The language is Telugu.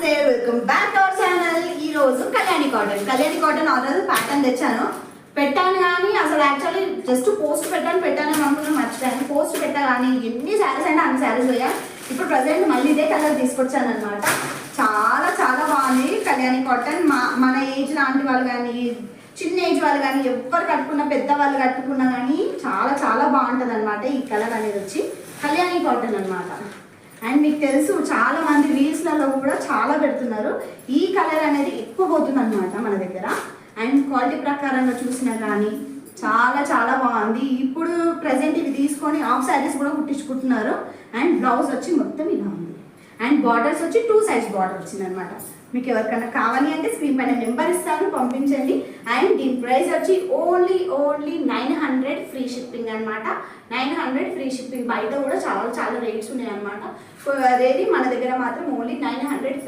నమస్తే, welcome back to our channel. ఈ రోజు కళ్యాణి కాటన్ ఆర్డర్ ప్యాటర్న్ తెచ్చాను. పెట్టాను కానీ అసలు యాక్చువల్లీ జస్ట్ పోస్ట్ పెట్టాను అనుకున్నాను, మర్చిపోయాను. పోస్ట్ పెట్టా కానీ ఎన్ని శారీస్ అంటే అన్ని శారీస్ పోయా. ఇప్పుడు ప్రజెంట్ మళ్ళీ ఇదే కలర్ తీసుకొచ్చాను అనమాట. చాలా చాలా బాగుంది కళ్యాణి కాటన్. మన ఏజ్ లాంటి వాళ్ళు కానీ, చిన్న ఏజ్ వాళ్ళు కానీ, ఎవరు కట్టుకున్నా, పెద్దవాళ్ళు కట్టుకున్నా కానీ చాలా చాలా బాగుంటుంది అనమాట. ఈ కలర్ అనేది వచ్చి కళ్యాణి కాటన్ అనమాట. అండ్ మీకు తెలుసు చాలా మంది రీల్స్లలో కూడా చాలా పెడుతున్నారు. ఈ కలర్ అనేది ఎక్కువ పోతుంది అనమాట మన దగ్గర. అండ్ క్వాలిటీ ప్రకారంగా చూసినా కానీ చాలా చాలా బాగుంది. ఇప్పుడు ప్రజెంట్ ఇవి తీసుకొని హాఫ్ శారీస్ కూడా కుట్టించుకుంటున్నారు. అండ్ బ్లౌజ్ వచ్చి మొత్తం ఇలా ఉంది. అండ్ బార్డర్స్ వచ్చి 2 సైడ్స్ బార్డర్ వచ్చింది అనమాట. మీకు ఎవరికైనా కావాలి అంటే స్క్రీన్ పైన నెంబర్ ఇస్తాను, పంపించండి. అండ్ దీని ప్రైస్ వచ్చి ఓన్లీ 900 ఫ్రీ షిప్పింగ్ అనమాట. 900 ఫ్రీ షిప్పింగ్. బయట కూడా చాలా చాలా రేట్స్ ఉన్నాయి అనమాట. అదేది మన దగ్గర మాత్రం ఓన్లీ 900